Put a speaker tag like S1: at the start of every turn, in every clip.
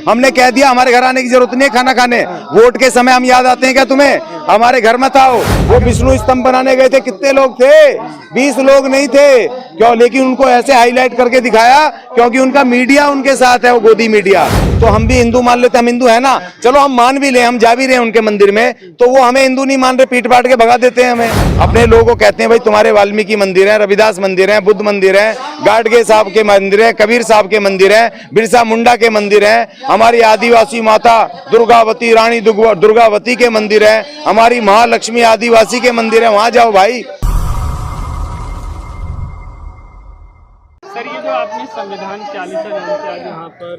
S1: हमने कह दिया हमारे घर आने की जरूरत नहीं है खाना खाने। वोट के समय हम याद आते हैं क्या तुम्हें? हमारे घर मत आओ। वो विष्णु स्तंभ बनाने गए थे, कितने लोग थे? 20 लोग नहीं थे। क्यों? लेकिन उनको ऐसे हाईलाइट करके दिखाया क्योंकि उनका मीडिया उनके साथ है, वो गोदी मीडिया। तो हम भी हिंदू मान लेते, हम हिंदू है ना, चलो हम मान भी ले, हम जा भी रहे हैं उनके मंदिर में, तो वो हमें हिंदू नहीं मान रहे, पीट पाट के भगा देते हैं हमें। अपने लोगों को कहते हैं भाई तुम्हारे वाल्मीकि मंदिर है, रविदास मंदिर है, बुद्ध मंदिर है, गाडगे साहब के मंदिर है, कबीर साहब के मंदिर है, बिरसा मुंडा के मंदिर है, हमारी आदिवासी माता दुर्गावती, रानी दुर्गावती के मंदिर है, हमारी महालक्ष्मी आदिवासी के मंदिर है, वहां जाओ भाई।
S2: सर, ये जो आपने संविधान 40 आज यहाँ पर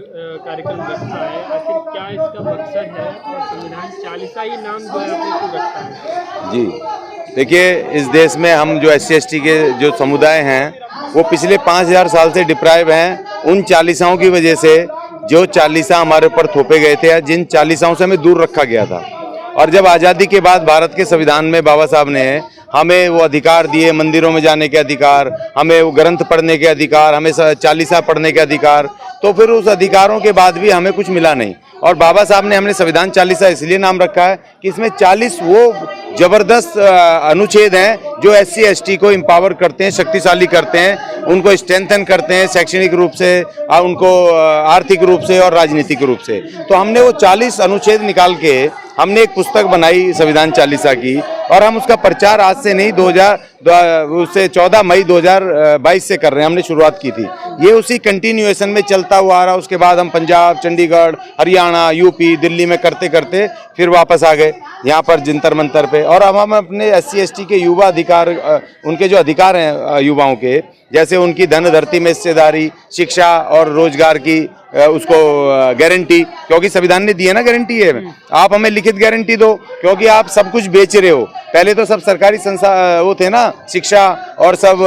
S2: कार्यक्रम रखा है, आखिर क्या इसका मकसद है और संविधान 40 ये नाम जो है आपने क्यों रखा है?
S1: जी देखिए, इस देश में हम जो SC/ST के जो समुदाय हैं वो पिछले 5000 साल से डिप्राइव हैं उन 40 की वजह से, जो 40 हमारे ऊपर थोपे गए थे, जिन 40 से हमें दूर रखा गया था। और जब आज़ादी के बाद भारत के संविधान में बाबा साहब ने हमें वो अधिकार दिए, मंदिरों में जाने के अधिकार, हमें वो ग्रंथ पढ़ने के अधिकार, हमें 40 पढ़ने के अधिकार, तो फिर उस अधिकारों के बाद भी हमें कुछ मिला नहीं। और बाबा साहब ने हमने संविधान 40 इसलिए नाम रखा है कि इसमें 40 वो जबरदस्त अनुच्छेद हैं जो SC/ST को एम्पावर करते हैं, शक्तिशाली करते हैं, उनको स्ट्रेंथन करते हैं शैक्षणिक रूप से, उनको आर्थिक रूप से और राजनीतिक रूप से। तो हमने वो 40 अनुच्छेद निकाल के हमने एक पुस्तक बनाई संविधान 40 की, और हम उसका प्रचार आज से नहीं 14 मई 2022 से कर रहे हैं। हमने शुरुआत की थी, ये उसी कंटिन्यूएशन में चलता हुआ आ रहा। उसके बाद हम पंजाब, चंडीगढ़, हरियाणा, यूपी, दिल्ली में करते करते फिर वापस आ गए यहाँ पर जंतर मंतर पे। और अब हम अपने SC/ST के युवा अधिकार, उनके जो अधिकार हैं युवाओं के, जैसे उनकी धन धरती में हिस्सेदारी, शिक्षा और रोजगार की उसको गारंटी, क्योंकि संविधान ने दी है ना गारंटी है, आप हमें लिखित गारंटी दो, क्योंकि आप सब कुछ बेच रहे हो। पहले तो सब सरकारी संस्था वो थे ना, शिक्षा और सब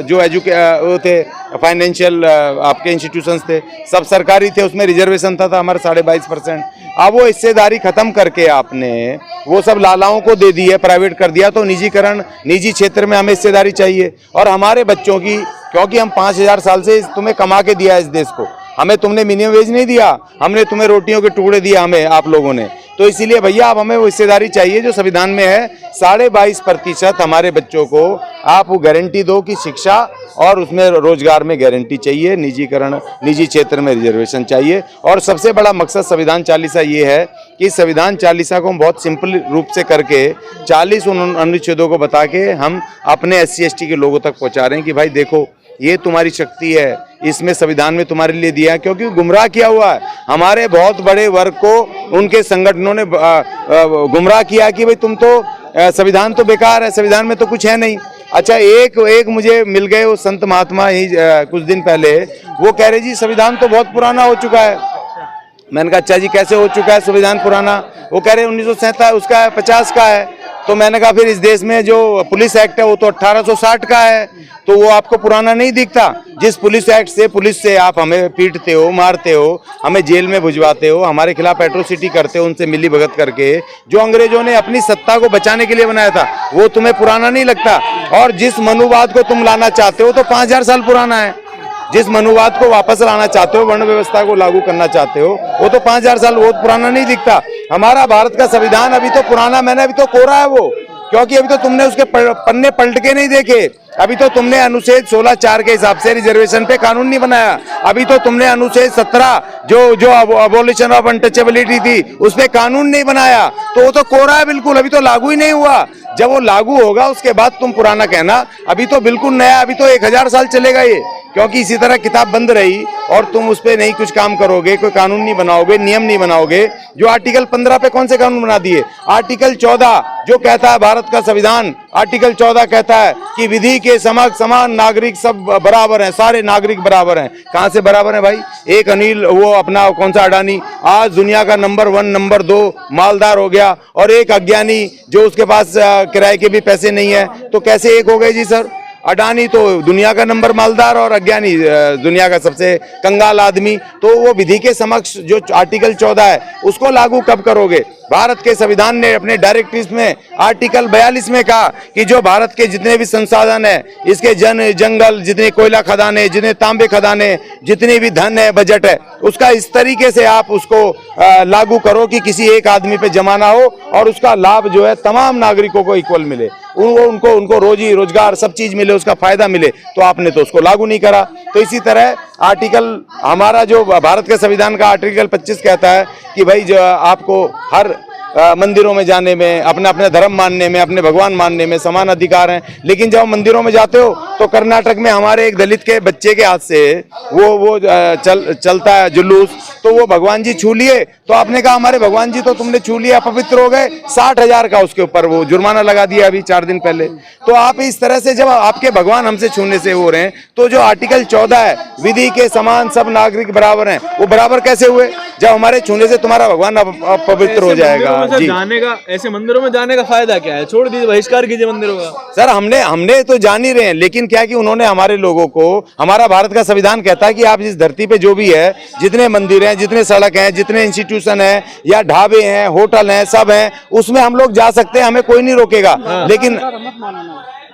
S1: जो वो थे फाइनेंशियल आपके इंस्टीट्यूशंस थे, सब सरकारी थे, उसमें रिजर्वेशन था हमारा 22.5%। अब वो हिस्सेदारी खत्म करके आपने वो सब लालाओं को दे दी है, प्राइवेट कर दिया, तो निजीकरण, निजी क्षेत्र में हमें हिस्सेदारी चाहिए। और हमारे बच्चों की, क्योंकि हम 5000 साल से तुम्हें कमा के दिया है इस देश को, हमें तुमने मिनिमम वेज नहीं दिया, हमने तुम्हें रोटियों के टुकड़े दिए हमें आप लोगों ने, तो इसीलिए भैया आप हमें वो हिस्सेदारी चाहिए जो संविधान में है। 22.5% हमारे बच्चों को आप वो गारंटी दो कि शिक्षा और उसमें रोजगार में गारंटी चाहिए, निजीकरण, निजी क्षेत्र में रिजर्वेशन चाहिए। और सबसे बड़ा मकसद संविधान 40 ये है कि संविधान 40 को हम बहुत सिंपल रूप से करके 40 अनुच्छेदों को बता के हम अपने SC/ST के लोगों तक पहुंचा रहे हैं कि भाई देखो ये तुम्हारी शक्ति है, इसमें संविधान में तुम्हारे लिए दिया है। क्योंकि गुमराह किया हुआ है हमारे बहुत बड़े वर्ग को, उनके संगठनों ने गुमराह किया कि भाई तुम तो संविधान तो बेकार है, संविधान में तो कुछ है नहीं। अच्छा, एक मुझे मिल गए वो संत महात्मा ही कुछ दिन पहले, वो कह रहे जी संविधान तो बहुत पुराना हो चुका है। मैंने कहा अच्छा जी कैसे हो चुका है संविधान पुराना? वो कह रहे 1947 उसका 50 का है। तो मैंने कहा फिर इस देश में जो पुलिस एक्ट है वो तो 1860 का है, तो वो आपको पुराना नहीं दिखता? जिस पुलिस एक्ट से, पुलिस से आप हमें पीटते हो, मारते हो, हमें जेल में भिजवाते हो, हमारे खिलाफ एट्रोसिटी करते हो, उनसे मिली भगत करके, जो अंग्रेजों ने अपनी सत्ता को बचाने के लिए बनाया था, वो तुम्हें पुराना नहीं लगता? और जिस मनुवाद को तुम लाना चाहते हो तो 5000 साल पुराना है। जिस मनुवाद को वापस लाना चाहते हो, वर्ण व्यवस्था को लागू करना चाहते हो, वो तो 5000 साल बहुत पुराना नहीं दिखता। हमारा भारत का संविधान अभी तो पुराना, मैंने अभी तो कोरा है वो, क्योंकि अभी तो तुमने उसके पन्ने पलट के नहीं देखे। अभी तो तुमने अनुच्छेद 16(4) के हिसाब से रिजर्वेशन पे कानून नहीं बनाया। अभी तो तुमने अनुच्छेद 17 जो अबॉलिशन ऑफ अनटचेबिलिटी थी उस पे कानून नहीं बनाया, तो वो तो कोरा है बिल्कुल, अभी तो लागू ही नहीं हुआ। जब वो लागू होगा उसके बाद तुम पुराना कहना, अभी तो बिल्कुल नया, अभी तो 1000 साल चलेगा ये। क्योंकि इसी तरह किताब बंद रही और तुम उस पर नहीं कुछ काम करोगे, कोई कानून नहीं बनाओगे, नियम नहीं बनाओगे। जो आर्टिकल 15 पे कौन से कानून बना दिए? आर्टिकल 14 जो कहता है भारत का संविधान, आर्टिकल 14 कहता है कि विधि के समक्ष समान नागरिक सब बराबर हैं, सारे नागरिक बराबर हैं। कहाँ से बराबर हैं भाई? एक अनिल, वो अपना कौन सा अडानी, आज दुनिया का नंबर 1 नंबर 2 मालदार हो गया, और एक अज्ञानी जो उसके पास किराए के भी पैसे नहीं है, तो कैसे एक हो गए जी सर? अडानी तो दुनिया का नंबर मालदार और अज्ञानी दुनिया का सबसे कंगाल आदमी। तो वो विधि के समक्ष जो आर्टिकल 14 है उसको लागू कब करोगे? भारत के संविधान ने अपने डायरेक्टिव्स में आर्टिकल 42 में कहा कि जो भारत के जितने भी संसाधन है, इसके जंगल, जितने कोयला खदाने, जितने तांबे खदाने, जितने भी धन है, बजट है, उसका इस तरीके से आप उसको लागू करो कि किसी एक आदमी पे जमा ना हो और उसका लाभ जो है तमाम नागरिकों को इक्वल मिले, उनको रोजी रोजगार सब चीज मिले, उसका फायदा मिले। तो आपने तो उसको लागू नहीं करा। तो इसी तरह आर्टिकल हमारा जो भारत के संविधान का आर्टिकल 25 कहता है कि भाई जो आपको हर मंदिरों में जाने में, अपने अपने धर्म मानने में, अपने भगवान मानने में समान अधिकार हैं। लेकिन जब मंदिरों में जाते हो तो कर्नाटक में हमारे एक दलित के बच्चे के हाथ से वो चलता है जुलूस, तो वो भगवान जी छू लिए, तो आपने कहा हमारे भगवान जी तो तुमने छू लिया, अपवित्र हो गए, 60,000 का उसके ऊपर वो जुर्माना लगा दिया अभी 4 दिन पहले। तो आप इस तरह से जब आपके भगवान हमसे छूने से हो रहे हैं, तो जो आर्टिकल 14 है, विधि के समान सब नागरिक बराबर हैं, वो बराबर कैसे हुए जब हमारे छूने से तुम्हारा भगवान अपवित्र हो जाएगा? जी,
S3: जाने का, ऐसे मंदिरों में जाने का फायदा क्या है? छोड़ दीजिए, बहिष्कार कीजिए मंदिरों का।
S1: सर हमने तो जान ही रहे हैं, लेकिन क्या कि उन्होंने हमारे लोगों को, हमारा भारत का संविधान कहता है कि आप इस धरती पे जो भी है, जितने मंदिर हैं, जितने सड़क हैं, जितने इंस्टीट्यूशन हैं या ढाबे हैं, होटल हैं, सब हैं, उसमें हम लोग जा सकते हैं, हमें कोई नहीं रोकेगा। लेकिन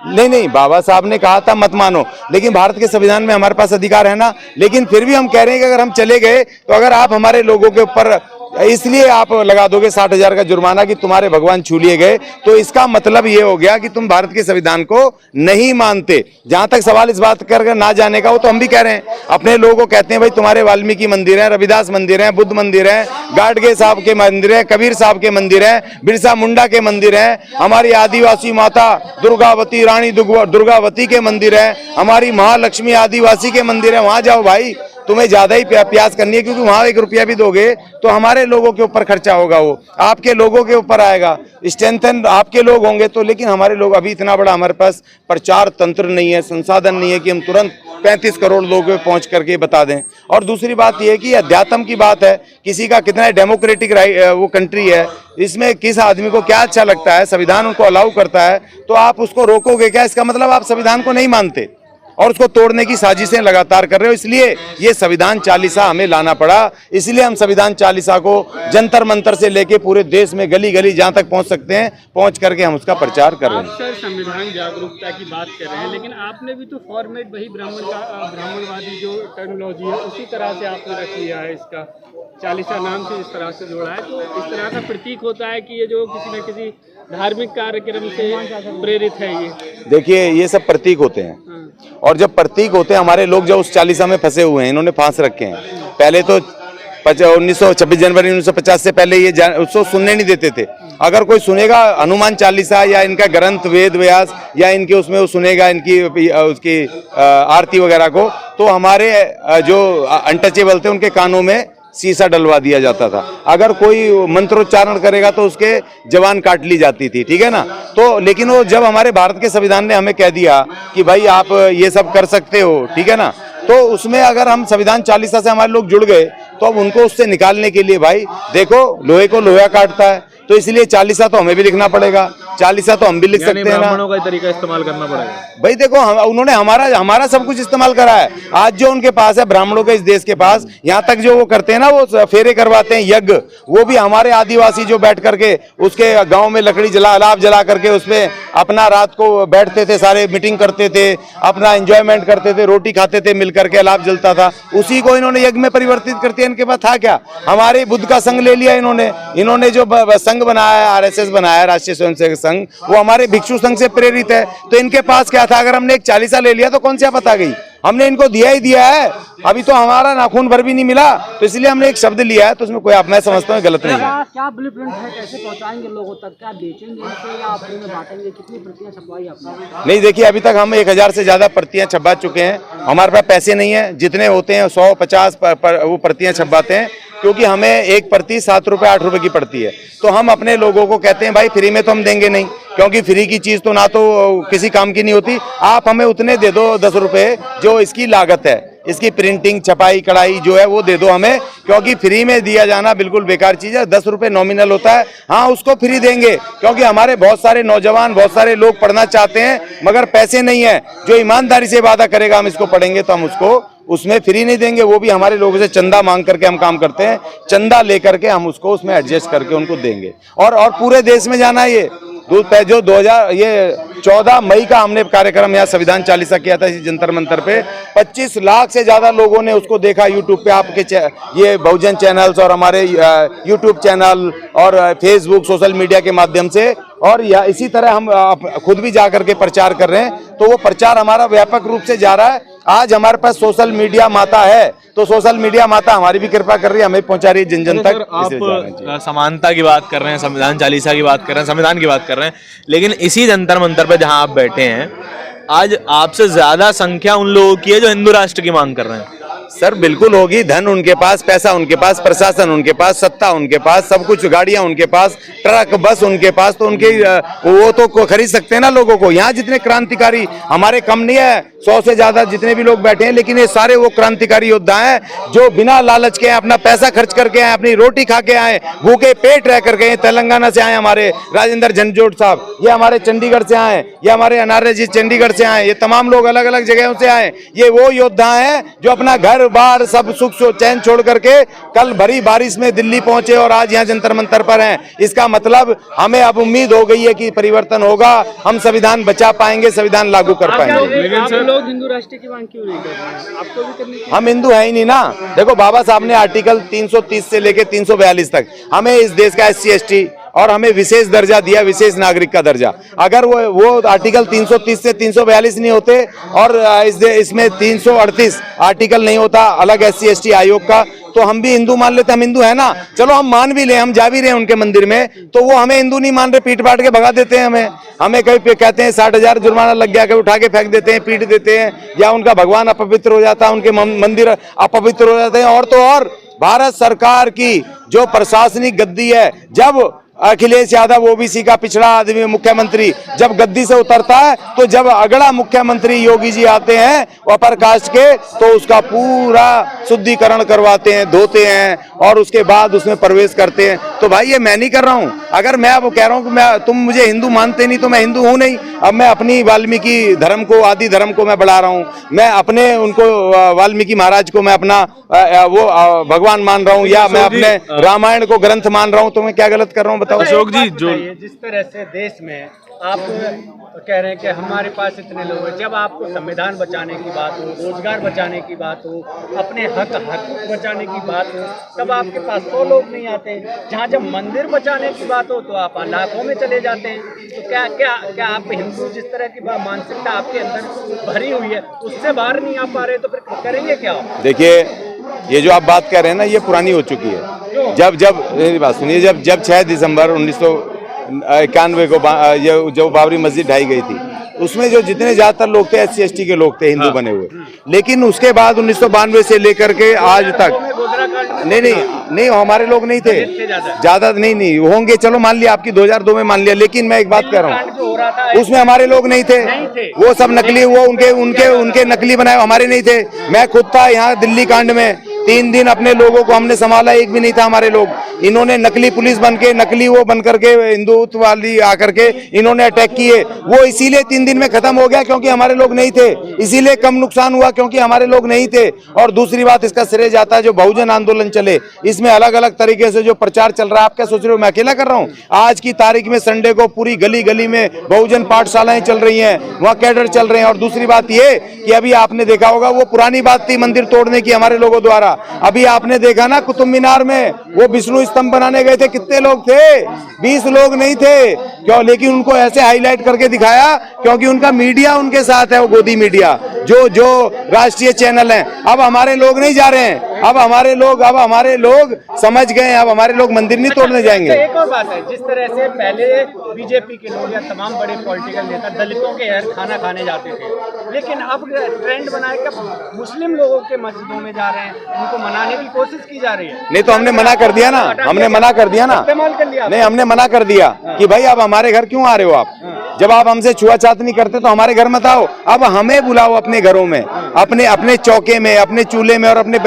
S1: नहीं, बाबा साहब ने कहा था मत मानो, लेकिन भारत के संविधान में हमारे पास अधिकार है ना। लेकिन फिर भी हम कह रहे हैं कि अगर हम चले गए तो अगर आप हमारे लोगों के ऊपर इसलिए आप लगा दोगे 60,000 का जुर्माना कि तुम्हारे भगवान छू लिए गए, तो इसका मतलब ये हो गया कि तुम भारत के संविधान को नहीं मानते। जहां तक सवाल इस बात कर ना जाने का, वो तो हम भी कह रहे हैं, अपने लोगों को कहते हैं भाई तुम्हारे वाल्मीकि मंदिर है, रविदास मंदिर है, बुद्ध मंदिर है, गाडगे साहब के मंदिर है, कबीर साहब के मंदिर है, बिरसा मुंडा के मंदिर है, हमारी आदिवासी माता दुर्गावती, रानी दुर्गावती के मंदिर है, हमारी महालक्ष्मी आदिवासी के मंदिर है। वहां जाओ भाई, तुम्हें ज्यादा ही प्यास करनी है, क्योंकि वहां 1 रुपया भी दोगे तो हमारे लोगों के ऊपर खर्चा होगा, वो आपके लोगों के ऊपर आएगा, स्ट्रेंथन आपके लोग होंगे तो। लेकिन हमारे लोग, अभी इतना बड़ा हमारे पास प्रचार तंत्र नहीं है, संसाधन नहीं है कि हम तुरंत 35 करोड़ लोगों पे पहुंच करके बता दें। और दूसरी बात यह है कि अध्यात्म की बात है, किसी का कितना डेमोक्रेटिक वो कंट्री है, इसमें किस आदमी को क्या अच्छा लगता है, संविधान उनको अलाउ करता है, तो आप उसको रोकोगे क्या? इसका मतलब आप संविधान को नहीं मानते और उसको तोड़ने की साजिशें लगातार कर रहे हो। इसलिए ये संविधान चालीसा हमें लाना पड़ा। इसलिए हम संविधान चालीसा को जंतर मंतर से लेके पूरे देश में गली गली जहां तक पहुंच सकते हैं, पहुंच करके हम उसका प्रचार कर रहे हैं।
S2: आप सर संविधान जागरूकता की बात कर रहे हैं, लेकिन आपने भी तो फॉर्मेट वही ब्राह्मणवादी जो टर्मिनोलॉजी है उसी तरह से आपने रख लिया है, इसका चालीसा नाम से इस तरह से जोड़ा है। तो इस तरह का प्रतीक होता है कि ये जो किसी न किसी धार्मिक कार्यक्रम से प्रेरित है। ये
S1: देखिए, ये सब प्रतीक होते हैं, और जब प्रतीक होते हैं, हमारे लोग जो उस चालीसा में फंसे हुए हैं, इन्होंने फांस रखे हैं। पहले तो 26 जनवरी 1950 से पहले ये उसको सुनने नहीं देते थे। अगर कोई सुनेगा हनुमान चालीसा या इनका ग्रंथ वेद व्यास या इनके उसमें वो सुनेगा इनकी उसकी आरती वगैरह को, तो हमारे जो अनटचेबल थे उनके कानों में शीशा डलवा दिया जाता था। अगर कोई मंत्रोच्चारण करेगा तो उसके जवान काट ली जाती थी, ठीक है ना। तो लेकिन वो जब हमारे भारत के संविधान ने हमें कह दिया कि भाई आप ये सब कर सकते हो, ठीक है ना, तो उसमें अगर हम संविधान चालीसा से हमारे लोग जुड़ गए, तो अब उनको उससे निकालने के लिए भाई देखो, लोहे को लोहा काटता है, तो इसलिए चालीसा तो हमें भी लिखना पड़ेगा, चालीसा तो हम भी लिख सकते हैं ना।
S3: ब्राह्मणों का तरीका इस्तेमाल करना पड़ेगा
S1: भाई। देखो उन्होंने हमारा सब कुछ इस्तेमाल करा है। आज जो उनके पास है ब्राह्मणों के, इस देश के पास, यहाँ तक जो वो करते हैं ना, वो फेरे करवाते हैं, यज्ञ, वो भी हमारे आदिवासी जो बैठ करके उसके गांव में लकड़ी अलाव जला करके उसमें अपना रात को बैठते थे, सारे मीटिंग करते थे, अपना एंजॉयमेंट करते थे, रोटी खाते थे, मिल करके अलाव जलता था, उसी को इन्होंने यज्ञ में परिवर्तित करते हैं। इनके पास था क्या? हमारे बुद्ध का संघ ले लिया इन्होंने जो संघ बनाया है, RSS बनाया, राष्ट्रीय स्वयंसेवक संघ, वो हमारे भिक्षु संघ से प्रेरित है। तो इनके पास क्या था? अगर हमने एक चालीसा ले लिया तो कौन सी आफत आ गई? हमने इनको दिया ही दिया है, अभी तो हमारा नाखून भर भी नहीं मिला, तो इसलिए हमने एक शब्द लिया है, तो उसमें कोई मैं समझता हूँ गलत नहीं है।
S4: क्या ब्लूप्रिंट है, कैसे पहुंचाएंगे लोगों तक, क्या बेचेंगे इसे या अपने में बांटेंगे, कितनी प्रतियां छपवाई आपने?
S1: नहीं, देखिए अभी तक हम 1000 से ज्यादा प्रतियां छपवा चुके हैं। हमारे पास पैसे नहीं है, जितने होते हैं 100-50 वो प्रतियां छपवाते हैं, क्योंकि हमें एक प्रति 7 रुपए 8 रुपए की पड़ती है। तो हम अपने लोगों को कहते हैं भाई फ्री में तो हम देंगे नहीं, क्योंकि फ्री की चीज तो ना तो किसी काम की नहीं होती, आप हमें उतने दे दो 10 रुपए जो इसकी लागत है। इसकी प्रिंटिंग छपाई कढ़ाई जो है वो दे दो हमें, क्योंकि फ्री में दिया जाना बिल्कुल बेकार चीज है। 10 रुपए नॉमिनल होता है, हाँ उसको फ्री देंगे, क्योंकि हमारे बहुत सारे नौजवान बहुत सारे लोग पढ़ना चाहते हैं मगर पैसे नहीं है। जो ईमानदारी से वादा करेगा हम इसको पढ़ेंगे तो हम उसको उसमें फ्री नहीं देंगे। वो भी हमारे लोगों से चंदा मांग करके हम काम करते हैं, चंदा लेकर के हम उसको उसमें एडजस्ट करके उनको देंगे। और पूरे देश में जाना है ये जो 14 मई का हमने कार्यक्रम यहाँ संविधान चालीसा किया था इसी जंतर मंतर पे। 25 लाख से ज्यादा लोगों ने उसको देखा यूट्यूब पे, आपके ये बहुजन चैनल्स और हमारे यूट्यूब चैनल और फेसबुक सोशल मीडिया के माध्यम से। और इसी तरह हम खुद भी जा करके प्रचार कर रहे हैं, तो वो प्रचार हमारा व्यापक रूप से जा रहा है। आज हमारे पास सोशल मीडिया माता है, तो सोशल मीडिया माता हमारी भी कृपा कर रही है, हमें पहुंचा रही है जन जन तक।
S3: आप समानता की बात कर रहे हैं, संविधान चालीसा की बात कर रहे हैं, संविधान की बात कर रहे हैं, लेकिन इसी जंतर मंतर पे जहां आप बैठे हैं आज आपसे ज्यादा संख्या उन लोगों की है जो हिंदू राष्ट्र की मांग कर रहे हैं।
S1: सर बिल्कुल होगी, धन उनके पास, पैसा उनके पास, प्रशासन उनके पास, सत्ता उनके पास, सब कुछ, गाड़ियां उनके पास, ट्रक बस उनके पास, तो उनके वो तो खरीद सकते हैं ना लोगों को। यहाँ जितने क्रांतिकारी हमारे कम नहीं है, 100 से ज्यादा जितने भी लोग बैठे हैं, लेकिन ये सारे वो क्रांतिकारी योद्धा हैं जो बिना लालच के अपना पैसा खर्च करके आए, अपनी रोटी खा के आए, भूखे पेट रह करके। तेलंगाना से आए हमारे राजेंद्र झंझोट साहब, ये हमारे चंडीगढ़ से आए, ये हमारे अनार्य जी चंडीगढ़ से आए, ये तमाम लोग अलग अलग जगहों से आए। ये वो योद्धा हैं जो अपना घर बार सब सुख चैन छोड़ करके कल भरी बारिश में दिल्ली पहुंचे और आज यहाँ जंतर मंतर पर हैं। इसका मतलब हमें अब उम्मीद हो गई है कि परिवर्तन होगा, हम संविधान बचा पाएंगे, संविधान लागू कर पाएंगे।
S2: लेकिन आप लोग हिंदू राष्ट्र की मांग क्यों नहीं कर रहे हैं? आपको भी करनी चाहिए।
S1: हम हिंदू है ही नहीं ना। देखो बाबा साहब ने आर्टिकल 330 से लेके 342 तक हमें इस देश का SC ST और हमें विशेष दर्जा दिया, विशेष नागरिक का दर्जा। अगर वो आर्टिकल 330 से 342 नहीं होते और इसमें 338 आर्टिकल नहीं होता अलग SC ST आयोग का, तो हम भी हिंदू मान लेते। हम हिंदू है ना, चलो हम मान भी ले, हम जा भी रहे हैं उनके मंदिर में, तो वो हमें हिंदू नहीं मान रहे, पीट पाट के भगा देते हैं हमें कहीं पे कहते हैं 60,000 जुर्माना लग गया, कहीं उठा के फेंक देते हैं, पीट देते हैं, या उनका भगवान अपवित्र हो जाता है, उनके मंदिर अपवित्र हो जाते हैं। और तो और भारत सरकार की जो प्रशासनिक गद्दी है, जब अखिलेश यादव OBC का पिछड़ा आदमी मुख्यमंत्री जब गद्दी से उतरता है, तो जब अगला मुख्यमंत्री योगी जी आते हैं अपर कास्ट के, तो उसका पूरा शुद्धिकरण करवाते हैं, धोते हैं और उसके बाद उसमें प्रवेश करते हैं। तो भाई ये मैं नहीं कर रहा हूं। अगर मैं अब कह रहा हूं कि तुम मुझे हिंदू मानते नहीं, तो मैं हिंदू हूं नहीं। अब मैं अपनी वाल्मीकि धर्म को, आदि धर्म को मैं बढ़ा रहा हूं। मैं अपने उनको वाल्मीकि महाराज को मैं अपना वो भगवान मान रहा हूं, या मैं अपने रामायण को ग्रंथ मान रहा हूं, तो मैं क्या गलत कर रहा हूं?
S3: अशोक जी, जो
S4: जिस तरह से देश में आप कह रहे हैं कि हमारे पास इतने लोग हैं, जब आपको संविधान बचाने की बात हो, रोजगार बचाने की बात हो, अपने हक बचाने की बात हो, तब आपके पास 100 लोग नहीं आते। जहाँ जब मंदिर बचाने की बात हो तो आप लाखों में चले जाते हैं। तो क्या आप हिंदू जिस तरह की मानसिकता आपके अंदर भरी हुई है उससे बाहर नहीं आ पा रहे, तो फिर करेंगे क्या?
S1: देखिए ये जो आप बात कर रहे हैं ना, ये पुरानी हो चुकी है। जब मेरी बात सुनिए, जब 6 दिसंबर 1991 को जो बाबरी मस्जिद ढाई गई थी, उसमें जो जितने ज्यादातर लोग थे SC ST के लोग थे, हिंदू बने हुए। लेकिन उसके बाद 1992 से लेकर के आज तक नहीं हमारे लोग नहीं थे, ज्यादा नहीं होंगे, चलो मान लिया आपकी 2002 में मान लिया। लेकिन मैं एक बात कर रहा हूँ, उसमें हमारे लोग नहीं थे, वो सब नकली, वो उनके नकली बनाए, हमारे नहीं थे। मैं खुद था यहाँ दिल्ली कांड में, 3 दिन अपने लोगों को हमने संभाला, एक भी नहीं था हमारे लोग। इन्होंने नकली पुलिस बन के, नकली वो बन करके, हिंदुत्व वाली आकर के इन्होंने अटैक किए। वो इसीलिए 3 दिन में खत्म हो गया क्योंकि हमारे लोग नहीं थे, इसीलिए कम नुकसान हुआ क्योंकि हमारे लोग नहीं थे। और दूसरी बात, इसका श्रेय जाता है जो बहुजन आंदोलन चले, इसमें अलग अलग तरीके से जो प्रचार चल रहा है। आप क्या सोच रहे हो मैं अकेला कर रहा हूँ? आज की तारीख में संडे को पूरी गली गली में बहुजन पाठशालाएं चल रही हैं, वहाँ कैडर चल रहे हैं। और दूसरी बात ये कि अभी आपने देखा होगा, वो पुरानी बात थी मंदिर तोड़ने की हमारे लोगों द्वारा। अभी आपने देखा ना कुतुब मीनार में वो विष्णु स्तंभ बनाने गए थे, कितने लोग थे? 20 लोग नहीं थे। क्यों? लेकिन उनको ऐसे हाईलाइट करके दिखाया क्योंकि उनका मीडिया उनके साथ है, वो गोदी मीडिया, जो राष्ट्रीय चैनल हैं। अब हमारे लोग नहीं जा रहे हैं, अब हमारे लोग समझ गए, अब हमारे लोग मंदिर नहीं तोड़ने जाएंगे।
S4: एक और बात है, जिस तरह से पहले बीजेपी के लोग या तमाम बड़े पॉलिटिकल नेता दलितों के यहाँ खाना खाने जाते थे, लेकिन अब ट्रेंड बनाए कि मुस्लिम लोगों के मस्जिदों में जा रहे हैं, उनको मनाने की कोशिश की जा रही है।
S1: नहीं तो हमने मना कर दिया ना, हमने मना कर दिया ना,
S4: इस्तेमाल कर लिया,
S1: नहीं हमने मना कर दिया कि भाई अब हमारे घर क्यों आ रहे हो आप? जब आप हमसे छुआछात नहीं करते तो हमारे घर मत आओ। अब हमें बुलाओ अपने घरों में, अपने अपने चौके में, अपने चूल्हे में, और अपने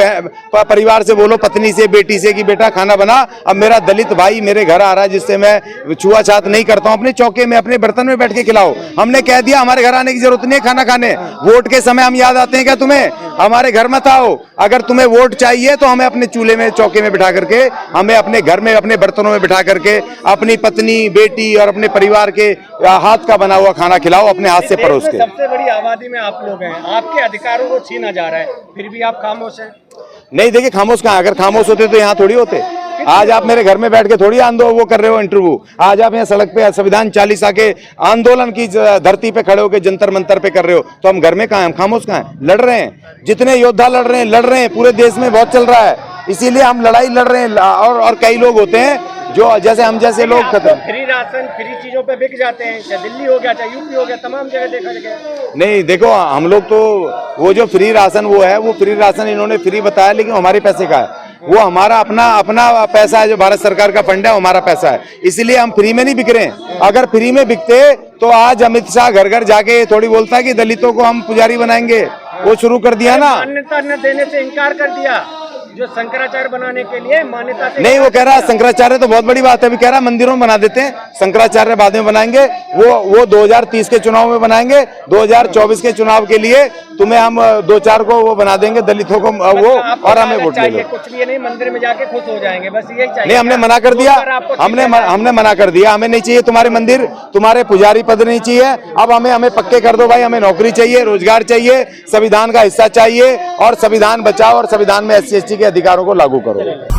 S1: परिवार से बोलो, पत्नी से, बेटी से कि बेटा खाना बना। अब मेरा दलित भाई मेरे घर आ रहा है जिससे मैं छुआछात नहीं करता हूं, अपने चौके में, अपने बर्तन में बैठ के खिलाओ। हमने कह दिया हमारे घर आने की जरूरत नहीं है खाना खाने। वोट के समय हम याद आते हैं क्या तुम्हें? हमारे घर मत आओ। अगर तुम्हें वोट चाहिए तो हमें अपने चूल्हे में, चौके में बिठा करके, हमें अपने घर में, अपने बर्तनों में बिठा करके अपनी पत्नी, बेटी और अपने परिवार के हाथ का बना हुआ खाना खिलाओ, अपने हाथ से परोस के।
S4: सबसे बड़ी आबादी में आप लोग हैं, आपके अधिकारों को छीना जा रहा है, फिर भी आप खामोश हैं।
S1: नहीं देखिए, खामोश कहाँ? अगर खामोश होते तो यहाँ थोड़ी होते। आज आप मेरे घर में बैठ के थोड़ी वो कर रहे हो इंटरव्यू। आज आप यहाँ सड़क पे संविधान 40 के आंदोलन की धरती पे खड़े होकर जंतर मंतर पे कर रहे हो, तो हम घर में कहाँ हैं? हम खामोश कहाँ हैं? लड़ रहे हैं, जितने योद्धा लड़ रहे हैं, पूरे देश में बहुत चल रहा है, इसीलिए हम लड़ाई लड़ रहे हैं। और कई लोग होते हैं जो जैसे हम जैसे लोग
S4: फ्री राशन, फ्री चीजों पे बिक जाते हैं, चाहे दिल्ली हो गया, चाहे यूपी हो गया, तमाम जगह देखा गया।
S1: नहीं देखो, हम लोग तो वो जो फ्री राशन वो फ्री राशन इन्होंने फ्री बताया, लेकिन हमारे पैसे का है। वो हमारा अपना पैसा है, जो भारत सरकार का फंड है, हमारा पैसा है, इसलिए हम फ्री में नहीं बिक रहे हैं। अगर फ्री में बिकते तो आज अमित शाह घर घर जाके थोड़ी बोलता है कि दलितों को हम पुजारी बनाएंगे। वो शुरू कर दिया ना,
S4: मान्यता न देने से इनकार कर दिया, जो शंकराचार्य बनाने के लिए मान्यता से
S1: नहीं। वो कह रहा है शंकराचार्य तो बहुत बड़ी बात है, अभी कह रहा है मंदिरों में बना देते हैं, शंकराचार्य बाद में बनाएंगे। वो 2030 के चुनाव में बनाएंगे, 2024 के चुनाव के लिए तुम्हें हम 2-4 को वो बना देंगे, दलितों को वो, और हमें वोट दे दो।
S4: कुछ भी नहीं, मंदिर में जाके खुश हो जाएंगे, बस यही चाहिए।
S1: नहीं, हमने मना कर दिया, हमने मना कर दिया, हमें नहीं चाहिए तुम्हारे मंदिर, तुम्हारे पुजारी पद नहीं चाहिए। अब हमें पक्के कर दो भाई, हमें नौकरी चाहिए, रोजगार चाहिए, संविधान का हिस्सा चाहिए, और संविधान बचाओ और संविधान में SC ST के अधिकारों को लागू करो।